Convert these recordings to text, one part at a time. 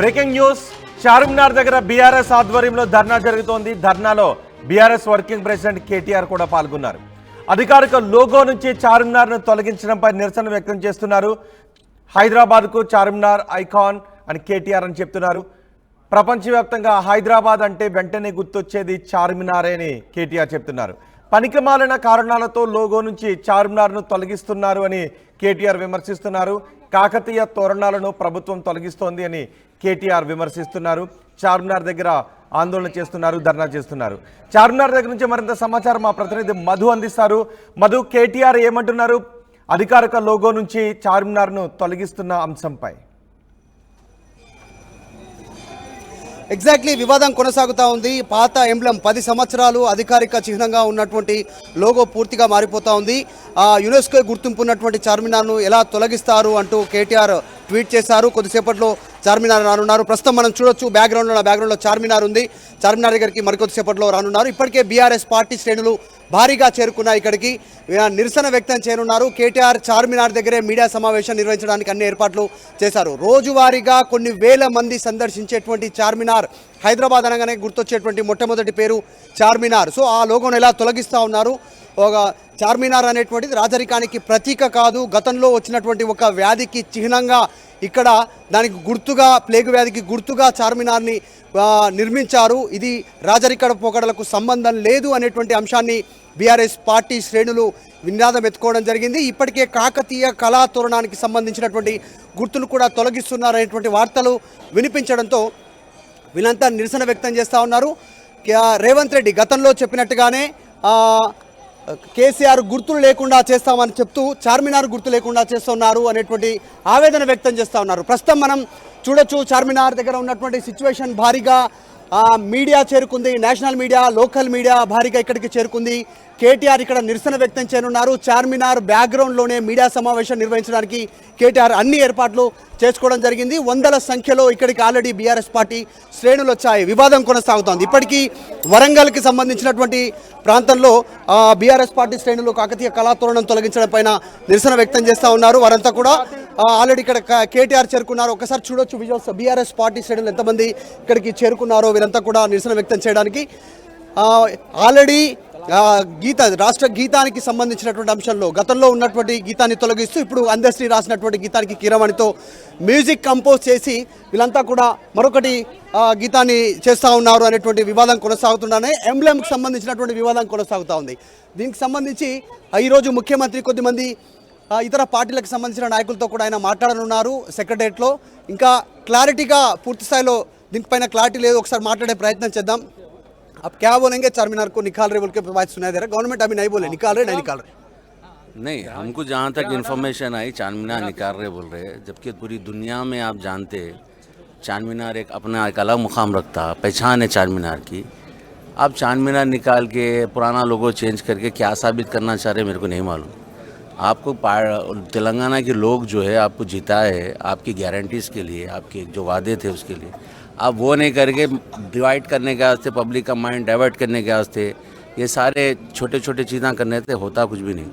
Breaking news Charminar దగ్గర BRS ఆధ్వర్యంలో ధర్నా జరుగుతోంది. ధర్నాలో బీఆర్ఎస్ వర్కింగ్ ప్రెసిడెంట్ కేటీఆర్ కూడా పాల్గొన్నారు. అధికారిక లోగో నుంచి చార్మినార్ను తొలగించడంపై నిరసన వ్యక్తం చేస్తున్నారు. హైదరాబాద్కు చార్మినార్ ఐకాన్ అని కేటీఆర్ అని చెప్తున్నారు. ప్రపంచవ్యాప్తంగా హైదరాబాద్ అంటే వెంటనే గుర్తొచ్చేది చార్మినారే అని కేటీఆర్ చెప్తున్నారు. పనికిమాలిన కారణాలతో లోగో నుంచి చార్మినార్ను తొలగిస్తున్నారు అని కేటీఆర్ విమర్శిస్తున్నారు. కాకతీయ తోరణాలను ప్రభుత్వం తొలగిస్తోంది అని కేటీఆర్ విమర్శిస్తున్నారు. చార్మినార్ దగ్గర ఆందోళన చేస్తున్నారు, ధర్నా చేస్తున్నారు. చార్మినార్ దగ్గర నుంచి మరింత సమాచారం మా ప్రతినిధి మధు అందిస్తారు. మధు, కేటీఆర్ ఏమంటున్నారు అధికారిక లోగో నుంచి చార్మినార్ను తొలగిస్తున్న అంశంపై? ఎగ్జాక్ట్లీ వివాదం కొనసాగుతూ ఉంది. పాత ఎంబ్లం 10 సంవత్సరాలు అధికారిక చిహ్నంగా ఉన్నటువంటి లోగో పూర్తిగా మారిపోతూ ఉంది. యునెస్కో గుర్తింపు ఉన్నటువంటి చార్మినార్ను ఎలా తొలగిస్తారు అంటూ కేటీఆర్ ట్వీట్ చేశారు. కొద్దిసేపట్లో చార్మినార్ రానున్నారు. ప్రస్తుతం మనం చూడొచ్చు బ్యాక్గ్రౌండ్లో చార్మినార్ ఉంది. చార్మినార్ దగ్గరికి మరికొద్దిసేపట్లో రానున్నారు. ఇప్పటికే బీఆర్ఎస్ పార్టీ శ్రేణులు భారీగా చేరుకున్నాయి. ఇక్కడికి నిరసన వ్యక్తం చేయనున్నారు. కేటీఆర్ చార్మినార్ దగ్గరే మీడియా సమావేశం నిర్వహించడానికి అన్ని ఏర్పాట్లు చేశారు. రోజువారీగా కొన్ని వేల మంది సందర్శించేటువంటి చార్మినార్, హైదరాబాద్ అనగానే గుర్తొచ్చేటువంటి మొట్టమొదటి పేరు చార్మినార్. సో ఆ లోగోను ఎలా తొలగిస్తూ ఉన్నారు? ఒక చార్మినార్ అనేటువంటిది రాజరికానికి ప్రతీక కాదు, గతంలో వచ్చినటువంటి ఒక వ్యాధికి చిహ్నంగా ఇక్కడ దానికి గుర్తుగా, ప్లేగు వ్యాధికి గుర్తుగా చార్మినార్ని నిర్మించారు. ఇది రాజరిక పోకడలకు సంబంధం లేదు అనేటువంటి అంశాన్ని బీఆర్ఎస్ పార్టీ శ్రేణులు నినాదం ఎత్తుకోవడం జరిగింది. ఇప్పటికే కాకతీయ కళాతోరణానికి సంబంధించినటువంటి గుర్తులు కూడా తొలగిస్తున్నారనేటువంటి వార్తలు వినిపించడంతో వీళ్ళంతా నిరసన వ్యక్తం చేస్తూ ఉన్నారు. రేవంత్ రెడ్డి గతంలో చెప్పినట్టుగానే కేసీఆర్ గుర్తులు లేకుండా చేస్తామని చెప్తూ చార్మినార్ గుర్తు లేకుండా చేస్తున్నారు అనేటువంటి ఆవేదన వ్యక్తం చేస్తూ ఉన్నారు. ప్రస్తుతం మనం చూడొచ్చు చార్మినార్ దగ్గర ఉన్నటువంటి సిచ్యువేషన్. భారీగా మీడియా చేరుకుంది, నేషనల్ మీడియా, లోకల్ మీడియా భారీగా ఇక్కడికి చేరుకుంది. కేటీఆర్ ఇక్కడ నిరసన వ్యక్తం చేయనున్నారు. చార్మినార్ బ్యాక్గ్రౌండ్లోనే మీడియా సమావేశం నిర్వహించడానికి కేటీఆర్ అన్ని ఏర్పాట్లు చేసుకోవడం జరిగింది. వందల సంఖ్యలో ఇక్కడికి ఆల్రెడీ బీఆర్ఎస్ పార్టీ శ్రేణులు వచ్చాయి. వివాదం కొనసాగుతోంది. ఇప్పటికీ వరంగల్కి సంబంధించినటువంటి ప్రాంతంలో బీఆర్ఎస్ పార్టీ శ్రేణులు కాకతీయ కళాతోరణం తొలగించడం పైన నిరసన వ్యక్తం చేస్తూ ఉన్నారు. వారంతా కూడా ఆల్రెడీ ఇక్కడ కేటీఆర్ చేరుకున్నారు. ఒకసారి చూడొచ్చు విజువల్స్. బీఆర్ఎస్ పార్టీ శ్రేణులు ఎంతమంది ఇక్కడికి చేరుకున్నారో వీరంతా కూడా నిరసన వ్యక్తం చేయడానికి. ఆల్రెడీ రాష్ట్ర గీతానికి సంబంధించినటువంటి అంశంలో గతంలో ఉన్నటువంటి గీతాన్ని తొలగిస్తూ ఇప్పుడు అందశ్రీ రాసినటువంటి గీతానికి కీరవాణితో మ్యూజిక్ కంపోజ్ చేసి వీళ్ళంతా కూడా మరొకటి గీతాన్ని చేస్తూ ఉన్నారు అనేటువంటి వివాదం కొనసాగుతుండనే ఎంబ్లెంకి సంబంధించినటువంటి వివాదం కొనసాగుతూ ఉంది. దీనికి సంబంధించి ఈరోజు ముఖ్యమంత్రి కొద్దిమంది ఇతర పార్టీలకు సంబంధించిన నాయకులతో కూడా ఆయన మాట్లాడనున్నారు సెక్రటరియట్లో. ఇంకా క్లారిటీగా పూర్తి స్థాయిలో దీనిపైన క్లారిటీ లేదు. ఒకసారి మాట్లాడే ప్రయత్నం చేద్దాం. अब क्या बोलेंगे चार्मिनार को निकाल रहे बोल के बात सुनाई दे रहा है? गवर्नमेंट अभी नहीं बोले निकाल रहे, नहीं निकाल रहे? नहीं, हमको जहाँ तक इन्फॉर्मेशन आई चार्मिनार निकाल रहे बोल रहे, जबकि पूरी दुनिया में आप जानते चार्मिनार एक अपना एक अलग मुकाम रखता, पहचान है चार्मिनार की. आप चार्मिनार निकाल के पुराना लोगो चेंज करके क्या साबित करना चाह रहे मेरे को नहीं मालूम. आपको तेलंगाना के लोग जो है आपको जिताए है आपकी गारंटीज़ के लिए, आपके जो वादे थे उसके लिए. आप वो नहीं करके डिवाइड करने के वास्ते, पब्लिक का माइंड डाइवर्ट करने के वास्ते ये सारे छोटे छोटे चीज़ें करने थे. होता कुछ भी नहीं.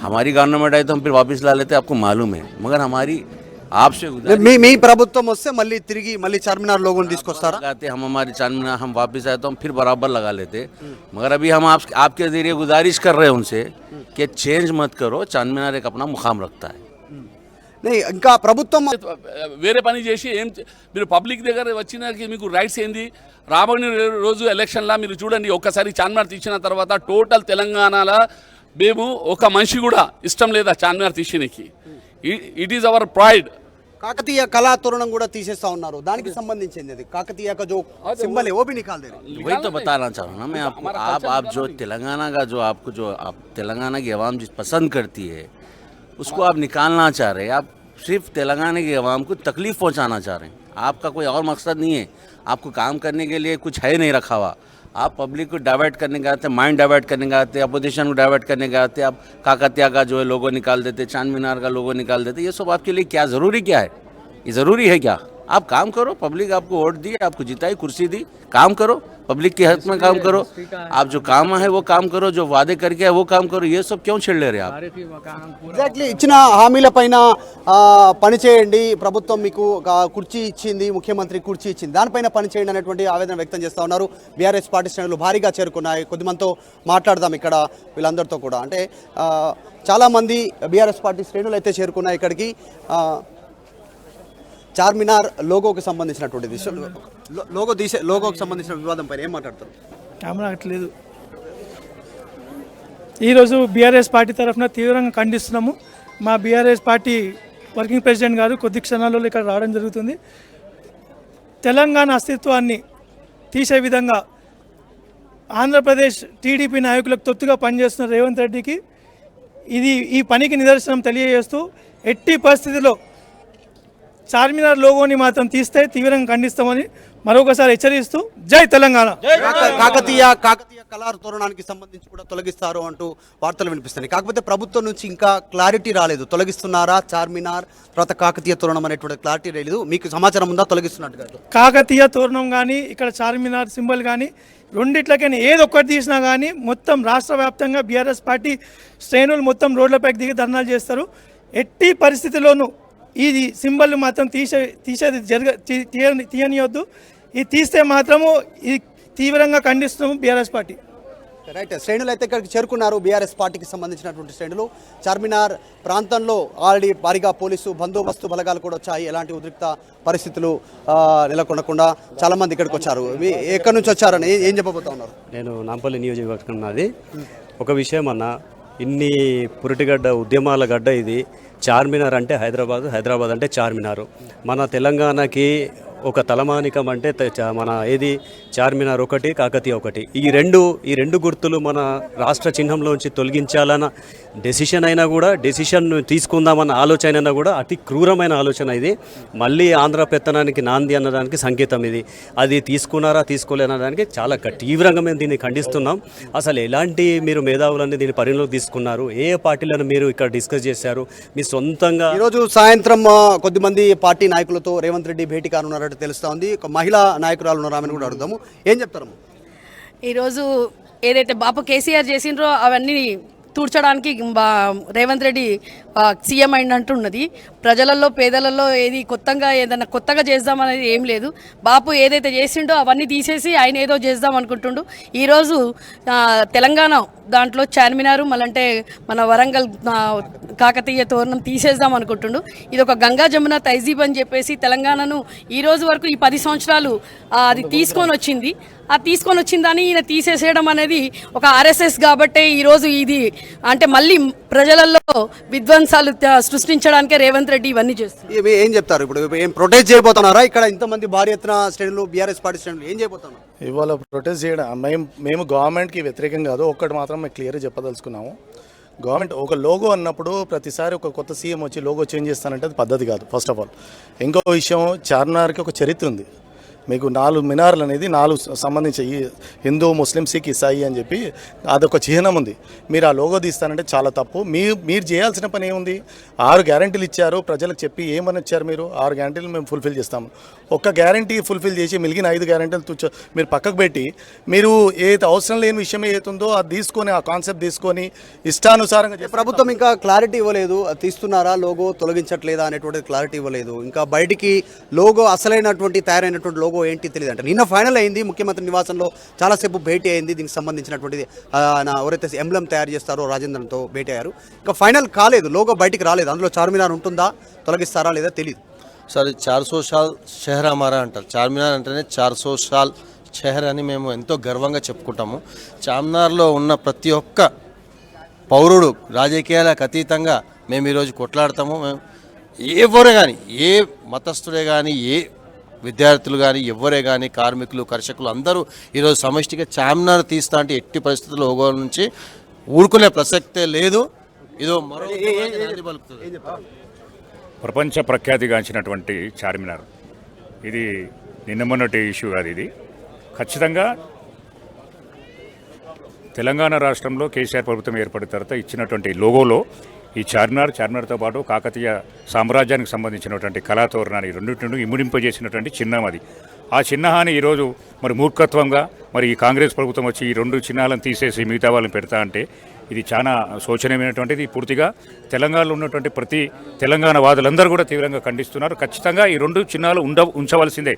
हमारी गवर्नमेंट आई तो हम फिर वापस ला लेते, आपको मालूम है. मगर हमारी आपसे మీ ప్రభుత్వం వస్తే మళ్ళీ తిరిగి మళ్ళీ చార్మినార్ లోగోని తీసుకొస్తారా? लगाते हम हमारी चार्मिनार हम वापस आए तो हम फिर बराबर लगा लेते. मगर अभी हम आपके ज़रिए गुजारिश कर रहे हैं उनसे कि चेंज मत करो. चार्मिनार एक अपना मुकाम रखता है. ఇంకా ప్రభుత్వం వేరే పని చేసి ఏం మీరు పబ్లిక్ దగ్గర వచ్చినాక మీకు రైట్స్ ఏంది? రాబోయే రోజు ఎలక్షన్లా మీరు చూడండి, ఒక్కసారి చార్మినార్ తీసిన తర్వాత టోటల్ తెలంగాణలో మేము ఒక మనిషి కూడా ఇష్టం లేదా Charminar తీసినకి. It is our pride. Kakatiya Kalathoranam కూడా తీసేస్తా ఉన్నారు. దానికి సంబంధించింది కాకతీయ का जो सिंबल है वो भी निकाल दे रहे हैं. वही तो बताना चाह रहा हूँ ना मैं आपको. आप जो तेलंगाना का जो आपको जो आप तेलंगाना की आवाम जिस पसंद करती है उसको आप निकालना चाह रहे हैं. आप सिर्फ तेलंगाना की आवाम को तकलीफ़ पहुंचाना चाह रहे हैं. आपका कोई और मकसद नहीं है. आपको काम करने के लिए कुछ है नहीं रखा हुआ. आप पब्लिक को डाइवर्ट करने के आते, माइंड डाइवर्ट करने के आते, अपोजिशन को डाइवर्ट करने के आते. आप काकतिया का जो है लोगो निकाल देते, चांदमीनार का लोगो निकाल देते. ये सब आपके लिए क्या ज़रूरी क्या है? ये ज़रूरी है क्या? आप काम करो, पब्लिक आपको वोट दी, आपको जिताई, कुर्सी दी, काम करो, पब्लिक के हक में काम करो। आप जो काम है वो काम करो, जो वादे करके है वो काम करो। ये सब क्यों छेड़ ले रहे आप? ఎగ్జాక్ట్లీ ఇచ్చిన హామీలపైన పని చేయండి, ప్రభుత్వం మీకు కుర్చీ ఇచ్చింది, ముఖ్యమంత్రి కుర్చీ ఇచ్చింది, దానిపైన పని చేయండి అనేటువంటి ఆవేదన వ్యక్తం చేస్తూ ఉన్నారు. బీఆర్ఎస్ పార్టీ శ్రేణులు భారీగా చేరుకున్నాయి. కొద్దిమందితో మాట్లాడదాం ఇక్కడ వీళ్ళందరితో కూడా. అంటే చాలామంది బీఆర్ఎస్ పార్టీ శ్రేణులు అయితే చేరుకున్నాయి ఇక్కడికి. చార్మినార్ లోగోకి సంబంధించినటువంటిది, లోగోకి సంబంధించిన వివాదం పైన ఏం మాట్లాడతారు? కెమెరా అట్లేదు. ఈరోజు బీఆర్ఎస్ పార్టీ తరఫున తీవ్రంగా ఖండిస్తున్నాము. మా బీఆర్ఎస్ పార్టీ వర్కింగ్ ప్రెసిడెంట్ గారు కొద్ది క్షణాల్లో ఇక్కడ రావడం జరుగుతుంది. తెలంగాణ అస్తిత్వాన్ని తీసే విధంగా ఆంధ్రప్రదేశ్ టీడీపీ నాయకులకు తొత్తుగా పనిచేస్తున్న రేవంత్ రెడ్డికి ఈ పనికి నిదర్శనం తెలియజేస్తూ ఎట్టి పరిస్థితిలో చార్మినార్ లోగోని మాత్రం తీస్తే తీవ్రంగా ఖండిస్తామని మరొకసారి హెచ్చరిస్తూ జై తెలంగాణ. కాకతీయ కళార్ తోరణానికి సంబంధించి కూడా తొలగిస్తారు అంటూ వార్తలు వినిపిస్తున్నాయి. కాకపోతే ప్రభుత్వం నుంచి ఇంకా క్లారిటీ రాలేదు. తొలగిస్తున్నారా చార్మినార్, తర్వాత కాకతీయ తోరణం అనేటువంటి క్లారిటీ లేదు. మీకు సమాచారం ఉందా తొలగిస్తున్నట్టుగా? కాకతీయ తోరణం కానీ ఇక్కడ చార్మినార్ సింబల్ కానీ రెండిట్లకైనా ఏదొక్కటి తీసినా కానీ మొత్తం రాష్ట్ర వ్యాప్తంగా బీఆర్ఎస్ పార్టీ శ్రేణులు మొత్తం రోడ్లపైకి దిగి ధర్నాలు చేస్తారు. ఎట్టి పరిస్థితిలోనూ ఇది సింబల్ మాత్రం తీసేది తీయనియొద్దు. ఇది తీస్తే మాత్రము ఇది తీవ్రంగా ఖండిస్తున్నాము బీఆర్ఎస్ పార్టీ. రైట్, శ్రేణులు అయితే ఇక్కడికి చేరుకున్నారు. బీఆర్ఎస్ పార్టీకి సంబంధించినటువంటి శ్రేణులు చార్మినార్ ప్రాంతంలో ఆల్రెడీ భారీగా పోలీసు బందోబస్తు బలగాలు కూడా వచ్చాయి. ఎలాంటి ఉద్రిక్త పరిస్థితులు నెలకొనకుండా చాలామంది ఇక్కడికి వచ్చారు. ఎక్కడి నుంచి వచ్చారని ఏం చెప్పబోతా ఉన్నారు? నేను నాంపల్లి నియోజకవర్గం నాది. ఒక విషయం అన్న, ఇన్ని పురిటిగడ్డ ఉద్యమాల గడ్డ ఇది. చార్మినార్ అంటే హైదరాబాద్, హైదరాబాద్ అంటే చార్మినారు. మన తెలంగాణకి ఒక తలమానికం అంటే మన ఏది చార్మినార్ ఒకటి, కాకతీయ ఒకటి. ఈ రెండు గుర్తులు మన రాష్ట్ర చిహ్నంలోంచి తొలగించాలన్న డెసిషన్ అయినా కూడా, డెసిషన్ తీసుకుందామన్న ఆలోచన అయినా కూడా అతి క్రూరమైన ఆలోచన ఇది. మళ్ళీ ఆంధ్ర పెత్తనానికి నాంది అన్నదానికి సంకేతం ఇది. అది తీసుకున్నారా తీసుకోలేనడానికి చాలా తీవ్రంగా మేము దీన్ని ఖండిస్తున్నాం. అసలు ఎలాంటి మీరు మేధావులన్నీ దీన్ని పరిగణలోకి తీసుకున్నారు? ఏ పార్టీలను మీరు ఇక్కడ డిస్కస్ చేశారు? మీ సొంతంగా ఈరోజు సాయంత్రం కొద్దిమంది పార్టీ నాయకులతో రేవంత్ రెడ్డి భేటీ కానున్నారట తెలుస్తా ఉంది. ఒక మహిళా నాయకురాలు ఉన్నారు, ఆమెను కూడా అడుగుదాము. ఏం చెప్తారమ్మా? ఈరోజు ఏదైతే బాపు కేసీఆర్ చేసిండ్రో అవన్నీ తూర్చడానికి రేవంత్ రెడ్డి సీఎం అయినట్టున్నది. ప్రజలలో పేదలలో ఏది ఏదైనా కొత్తగా చేద్దామనేది ఏం లేదు. బాపు ఏదైతే చేసిండో అవన్నీ తీసేసి ఆయన ఏదో చేద్దాం అనుకుంటుండు. ఈరోజు తెలంగాణ దాంట్లో చార్మినారు మళ్ళంటే మన వరంగల్ కాకతీయ తోరణం తీసేద్దాం అనుకుంటుండు. ఇది ఒక గంగా జమున తైజీబ్ అని చెప్పేసి తెలంగాణను ఈరోజు వరకు ఈ 10 సంవత్సరాలు అది తీసుకొని వచ్చింది. ఆ తీసుకొని వచ్చిందని ఈయన తీసేసేయడం అనేది ఒక ఆర్ఎస్ఎస్ కాబట్టే ఈరోజు ఇది అంటే మళ్ళీ ప్రజలలో విధ్వంసాలు సృష్టించడానికే రేవంత్ రెడ్డి ఇవన్నీ చేస్తారు. ఏం చెప్తారు? ఇప్పుడు ఏం ప్రొటెస్ట్ చేయబోతున్నారా? ఇక్కడ ఇంతమంది భారీ ఎత్తున శ్రేణులు బీఆర్ఎస్ పార్టీ శ్రేణులు ఏం చేయబోతున్నారు? ఇవాళ ప్రొటెస్ట్ చేయడం మేము గవర్నమెంట్కి వ్యతిరేకం కాదు. ఒక్కటి మాత్రం మేము క్లియర్గా చెప్పదలుచుకున్నాము. గవర్నమెంట్ ఒక లోగో అన్నప్పుడు ప్రతిసారి ఒక కొత్త సీఎం వచ్చి లోగో చేంజ్ చేస్తానంటే అది పద్ధతి కాదు. ఫస్ట్ ఆఫ్ ఆల్ ఇంకో విషయం, చార్మినార్కి ఒక చరిత్ర ఉంది. మీకు 4 మినార్లు అనేది 4 సంబంధించి హిందూ, ముస్లిం, సిక్, ఇసాయి అని చెప్పి అదొక చిహ్నం ఉంది. మీరు ఆ లోగో తీస్తానంటే చాలా తప్పు. మీరు చేయాల్సిన పని ఏముంది? 6 గ్యారంటీలు ఇచ్చారు ప్రజలకు చెప్పి. ఏమని ఇచ్చారు మీరు? 6 గ్యారంటీలు మేము ఫుల్ఫిల్ చేస్తాము. ఒక్క గ్యారంటీ ఫుల్ఫిల్ చేసి మిగిలిన 5 గ్యారంటీలు మీరు పక్కకు పెట్టి మీరు ఏదైతే అవసరం లేని విషయం ఏదైతుందో అది తీసుకొని, ఆ కాన్సెప్ట్ తీసుకొని ఇష్టానుసారంగా ప్రభుత్వం ఇంకా క్లారిటీ ఇవ్వలేదు. తీస్తున్నారా లోగో, తొలగించట్లేదా అనేటువంటిది క్లారిటీ ఇవ్వలేదు. ఇంకా బయటికి లోగో అసలైనటువంటి తయారైనటువంటి లోగో ఏంటి తెలియదు అంటే. నిన్న ఫైనల్ అయింది. ముఖ్యమంత్రి నివాసంలో చాలాసేపు భేటీ అయింది. దీనికి సంబంధించినటువంటిది ఎవరైతే ఎంబ్లమ్ తయారు చేస్తారో రాజేంద్రన్తో భేటీ అయ్యారు. ఇంకా ఫైనల్ కాలేదు, లోగో బయటికి రాలేదు. అందులో చార్మినార్ ఉంటుందా, తొలగిస్తారా లేదా తెలియదు. సార్ 400 साल షహర్ హమారా అంటారు. చార్మినార్ అంటేనే 400 साल షహర్ అని మేము ఎంతో గర్వంగా చెప్పుకుంటాము. చార్మినార్లో ఉన్న ప్రతి ఒక్క పౌరుడు రాజకీయాలకు అతీతంగా మేము ఈరోజు కొట్లాడతాము. మేము ఎవరే కానీ, ఏ మతస్థుడే కానీ, ఏ విద్యార్థులు కానీ, ఎవరే కానీ, కార్మికులు, కర్షకులు అందరూ ఈరోజు సమష్టిగా చార్మినార్ తీస్తా అంటే ఎట్టి పరిస్థితుల్లో లోగోల నుంచి ఊరుకునే ప్రసక్తే లేదు. ఇదో మరో ప్రపంచ ప్రఖ్యాతిగాంచినటువంటి చార్మినార్ ఇది నిన్న మొన్నటి ఇష్యూ కాదు. ఇది ఖచ్చితంగా తెలంగాణ రాష్ట్రంలో కేసీఆర్ ప్రభుత్వం ఏర్పడిన తర్వాత ఇచ్చినటువంటి లోగోలో ఈ చార్మినార్తో పాటు కాకతీయ సామ్రాజ్యానికి సంబంధించినటువంటి కళాతోరణాన్ని రెండింటిని ఇముడింపజేసినటువంటి చిహ్నం అది. ఆ చిహ్నాన్ని ఈరోజు మరి మూర్ఖత్వంగా మరి ఈ కాంగ్రెస్ ప్రభుత్వం వచ్చి ఈ 2 చిహ్నాలను తీసేసి మిగతా వాళ్ళని పెడతా అంటే ఇది చాలా శోచనీయమైనటువంటిది. పూర్తిగా తెలంగాణలో ఉన్నటువంటి ప్రతి తెలంగాణ వాదులందరూ కూడా తీవ్రంగా ఖండిస్తున్నారు. ఖచ్చితంగా ఈ 2 చిహ్నాలు ఉంచవలసిందే.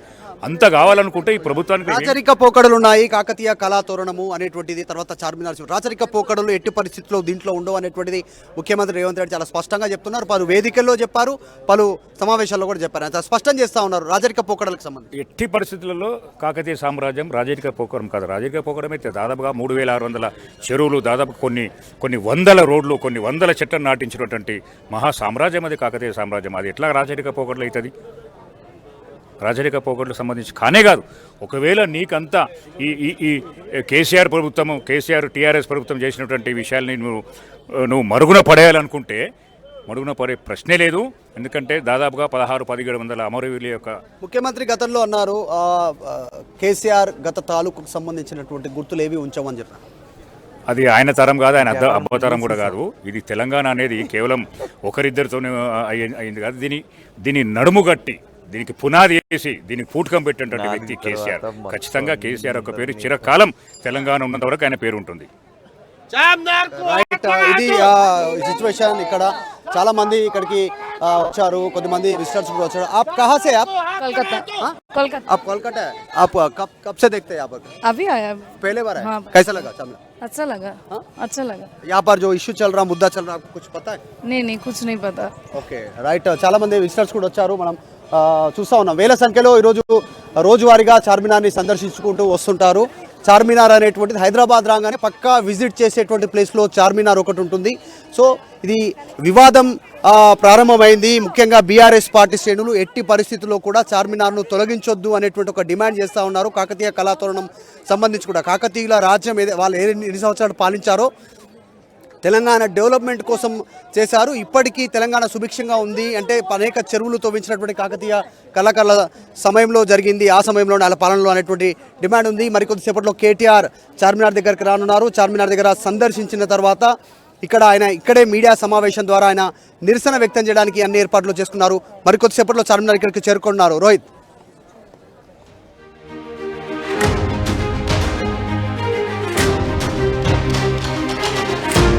అంత కావాలనుకుంటే ఈ ప్రభుత్వానికి రాచరిక పోకడలు ఉన్నాయి, కాకతీయ కళాతోరణము అనేటువంటిది, తర్వాత చార్మినార్ రాచరిక పోకడలు ఎట్టి పరిస్థితుల్లో దీంట్లో ఉండవు అనేటువంటిది ముఖ్యమంత్రి రేవంత్ రెడ్డి చాలా స్పష్టంగా చెప్తున్నారు. పలు వేదికల్లో చెప్పారు, పలు సమావేశాల్లో కూడా చెప్పారు. అంత స్పష్టం చేస్తా ఉన్నారు రాచరిక పోకడలకు సంబంధించి. ఎట్టి పరిస్థితులలో కాకతీయ సామ్రాజ్యం రాజకీయ పోకడం కాదు. రాజకీయ పోకడం అయితే దాదాపుగా 3600 చెరువులు, దాదాపు కొన్ని వందల రోడ్లు, కొన్ని వందల చెట్లను నాటించినటువంటి మహా సామ్రాజ్యం అది కాకతీయ సామ్రాజ్యం. అది ఎట్లా రాజరిక పోకడలు అవుతుంది? రాజరిక పోకడలకు సంబంధించి కానే కాదు. ఒకవేళ నీకంతా ఈ కేసీఆర్ ప్రభుత్వము, టీఆర్ఎస్ ప్రభుత్వం చేసినటువంటి విషయాల్ని నువ్వు మరుగున పడేయాలనుకుంటే మరుగున పడే ప్రశ్నే లేదు. ఎందుకంటే దాదాపుగా 1600-1700 అమరవీరుల యొక్క ముఖ్యమంత్రి గతంలో అన్నారు కేసీఆర్ గత తాలూకుకు సంబంధించినటువంటి గుర్తులు ఏవి ఉంచామని చెప్పారు. అది ఆయన తరం కాదు, ఆయన అబ్బతరం కూడా కాదు. ఇది తెలంగాణ అనేది కేవలం ఒకరిద్దరితోనే అయింది కాదు. దీని నడుము గట్టి, దీనికి పునాది వేసి, దీనికి పూటకం పెట్టినటువంటి వ్యక్తి కేసీఆర్. ఖచ్చితంగా కేసీఆర్ యొక్క పేరు చిరకాలం తెలంగాణ ఉన్నంత వరకు ఆయన పేరు ఉంటుంది. ఇది సిచ్యువేషన్. ఇక్కడ చాలా మంది ఇక్కడికి వచ్చారు, కొద్దిమంది విజిటర్స్ కూడా వచ్చారు. आप कहाँ से आप? कोलकाता। कोलकाता। आप कोलकाता है? आप कब से देखते हैं यहाँ पर? अभी आया। पहले बार आए? हाँ। कैसा लगा चार्मिनार? अच्छा लगा। अच्छा लगा। यहाँ पर जो इश्यू चल रहा, मुद्दा चल रहा, आपको कुछ पता है? नहीं कुछ नहीं पता। Okay right. చాలా మంది విజిటర్స్ కూడా వచ్చారు. మనం చూస్తా ఉన్నాం వేల సంఖ్యలో ఈరోజు రోజువారీగా చార్మినార్ని సందర్శించుకుంటూ వస్తుంటారు. చార్మినార్ అనేటువంటిది హైదరాబాద్ రాగానే పక్కా విజిట్ చేసేటువంటి ప్లేస్లో చార్మినార్ ఒకటి ఉంటుంది. సో ఇది వివాదం ప్రారంభమైంది. ముఖ్యంగా బీఆర్ఎస్ పార్టీ శ్రేణులు ఎట్టి పరిస్థితుల్లో కూడా చార్మినార్ను తొలగించొద్దు అనేటువంటి ఒక డిమాండ్ చేస్తూ ఉన్నారు. కాకతీయ కళాతోరణం సంబంధించి కూడా కాకతీయుల రాజ్యం వాళ్ళు ఎన్ని సంవత్సరాలు పాలించారో తెలంగాణ డెవలప్మెంట్ కోసం చేశారు. ఇప్పటికీ తెలంగాణ సుభిక్షంగా ఉంది అంటే అనేక చెరువులు తవ్వించినటువంటి కాకతీయ కళాకారుల సమయంలో జరిగింది, ఆ సమయంలో వాళ్ళ పాలనలో అనేటువంటి డిమాండ్ ఉంది. మరికొద్దిసేపట్లో కేటీఆర్ చార్మినార్ దగ్గరికి రానున్నారు. చార్మినార్ దగ్గర సందర్శించిన తర్వాత ఇక్కడే మీడియా సమావేశం ద్వారా ఆయన నిరసన వ్యక్తం చేయడానికి అన్ని ఏర్పాట్లు చేసుకున్నారు. మరికొద్దిసేపట్లో చార్మినార్ ఇక్కడికి చేరుకున్నారు. రోహిత్.